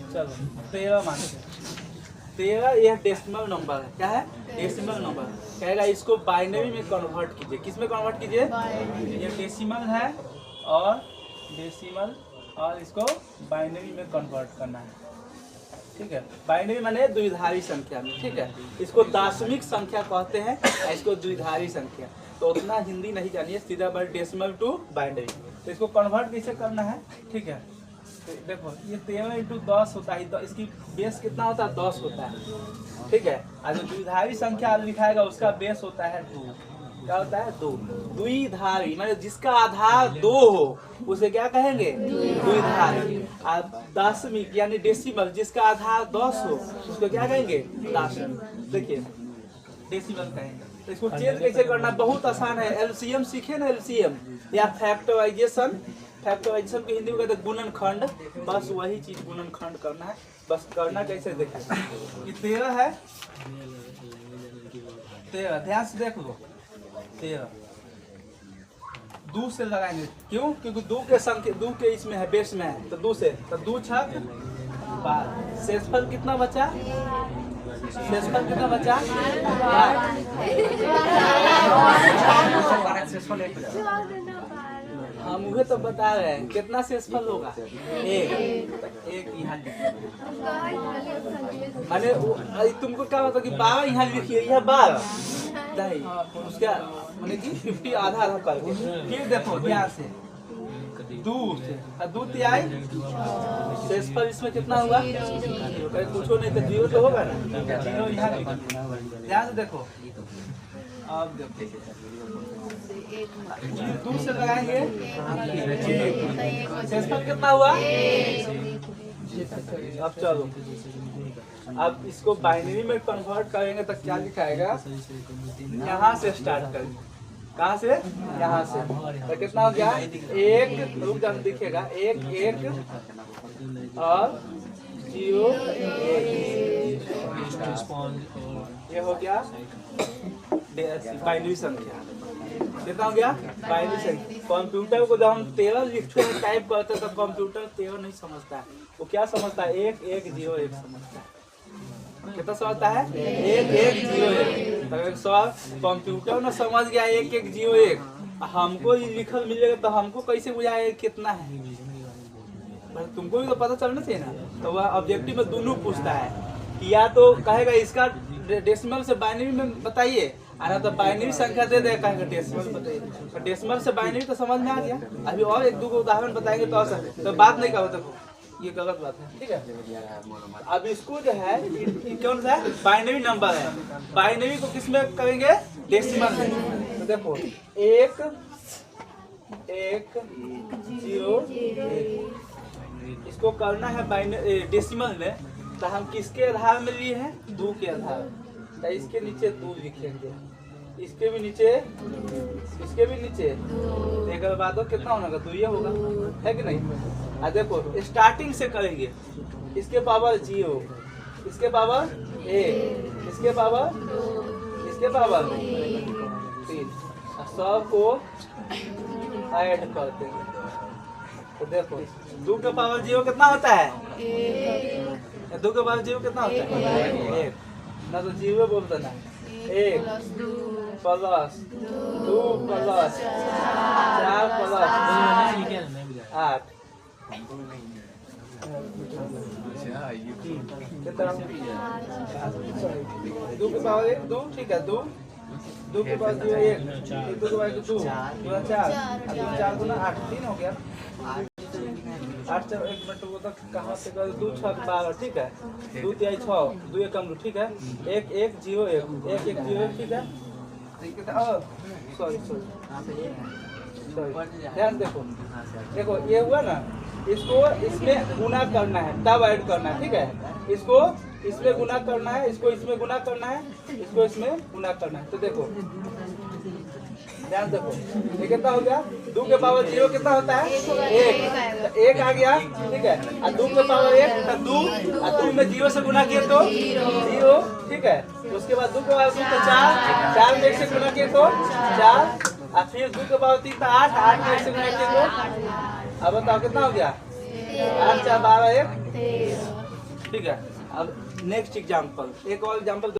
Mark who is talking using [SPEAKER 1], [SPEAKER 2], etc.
[SPEAKER 1] चलो 13 मानते हैं। 13 यह डेसिमल नंबर है। क्या है? Decimal number. कहेगा इसको बाइनरी में कन्वर्ट कीजिए। किस में कन्वर्ट कीजिए? ये डेसिमल है और डेसिमल और इसको बाइनरी में कन्वर्ट करना है। ठीक है, बाइनरी माने द्विधारी संख्या में। ठीक है, इसको दशमिक संख्या कहते हैं, इसको द्विधारी संख्या। तो उतना हिंदी नहीं जानिए, सीधा बस डेसिमल टू बाइनरी। तो इसको कन्वर्ट कैसे करना है? ठीक है, तो देखो ये 13 इंटू 10 होता है। तो इसकी बेस कितना होता है? 10 होता है। ठीक है, और जो द्विधारी संख्या लिखाएगा उसका बेस होता है 2। क्या होता है? 2। द्विधारी माने जिसका आधार 2 हो उसे क्या कहेंगे? द्विधारी। और दशमिक यानी डेसिमल जिसका आधार 10 हो उसको क्या कहेंगे? दशमिक। देखिए डेसिमल कहेंगे। तो इसको चेंज कैसे करना? बहुत आसान है। एलसीएम सीखे ना, एलसीएम या फैक्टराइजेशन। फैक्टराइजेशन की हिंदी में कहते हैं गुणनखंड। बस वही चीज गुणनखंड करना है। बस करना कैसे देखिए, ये 13 है। 13 ध्यान से देख लो। 13 2 से लगाएंगे। क्यों? क्योंकि 2 के संख्या 2 के इसमें है, बेस में है। तो 2 से, तो 2 छक 12। शेषफल कितना बचा? शेषफल कितना बचा? हम उसे तो बता रहे हैं। कितना शेषफल होगा? 1 यहाँ माने तुमको क्या होता कि 12 यहाँ लिखिए, यह 12 नहीं उसका माने कि 50 आधा आधा करके। फिर देखो ध्यान से 2 से 2 तिहाई शेषफल इसमें कितना होगा? पूछो नहीं तो 0 तो होगा ना। 0 यहाँ ध्यान से देखो। अब देखो 2 से लगाएंगे, शेषफल कितना हुआ? अब चलो अब इसको बाइनरी में कन्वर्ट करेंगे तो क्या लिखाएगा? यहाँ से स्टार्ट करेंगे। कहाँ से? यहाँ से। तो कितना हो गया? 1 रुक जान दिखेगा 1 1 और 0 1। ये हो गया बाइनरी संख्या। कितना हो गया? बाइनरी संख्या। कंप्यूटर को जब हम 13 लिखते हैं टाइप करते हैं तो कंप्यूटर 13 नहीं समझता है। वो क्या समझता है? 1 1 0 1 समझता है। कितना समझता है? 1 1 0 1। तो सर कंप्यूटर में समझ गया 1 1 0 1। हमको ये लिखल मिलेगा तो हमको कैसे बुझाएगा कितना है? तुमको भी तो पता चलना चाहिए ना। तो वह ऑब्जेक्टिव में दोनों पूछता है कि या तो कहेगा इसका डेसिमल से बाइनरी में बताइए, आना तो बाइनरी संख्या दे देगा, कहेगा डेसिमल बताइए। तो डेसिमल से बाइनरी तो समझ में आ गया। अभी और 1 2 उदाहरण बताएंगे तो बात नहीं करो। तो ये गलत बात है। ठीक है, अब इसको जो है कौन सा है? बाइनरी नंबर है। बाइनरी को किस में करेंगे? डेसिमल में। तो देखो 1 1 0 1। इसको करना है बाइनरी डेसिमल में। तो हम किसके आधार में लिए हैं? 2 के आधार। तो इसके नीचे 2 लिखेंगे, इसके भी नीचे, इसके भी नीचे। एक बाद कितना होगा? 2 ये होगा, है कि नहीं? आ देखो स्टार्टिंग से करेंगे। इसके पावर 0, इसके पावर 1, इसके पावर 2, इसके पावर 3। सब को ऐड करते हैं। तो देखो 2 के पावर 0 कितना होता है? 2 के पावर 0 कितना होता है? 1 ना। तो 0 बोल देना। 1 प्लस 2 प्लस 4 प्लस 8 2 के पावर 1 2। ठीक है, 2 के पावर 0 1 2 के पावर 2 4 4 गुना 8 3 हो गया। 8 4 1 मिनट वो तक कहाँ से कर? 2 6 12। ठीक है, 2 3 6 2 1 कम। ठीक है, 1 1 0 1 1 1 0 1। ठीक है, सॉरी ध्यान देखो ये हुआ ना। इसको इसमें गुना करना है तब ऐड करना है। ठीक है, इसको इसमें गुना करना है, इसको इसमें गुना करना है, इसको इसमें गुना करना है। तो देखो ध्यान देखो ये कितना हो गया? 2 के पावर 0 कितना होता है? 1। 1 आ गया। ठीक है, और 2 के पावर 1 तो 2, और 2 में 0 से गुना किए तो 0। ठीक है, उसके बाद 2 के पावर 2 तो 4, 4 में 1 से गुना किए तो 4, और फिर 2 के पावर 3 तो 8, 8 में 1 से गुना किए तो। अब बताओ कितना हो गया? 8 4 12 1 ठीक है। अब नेक्स्ट एग्जाम्पल, एक और एग्जाम्पल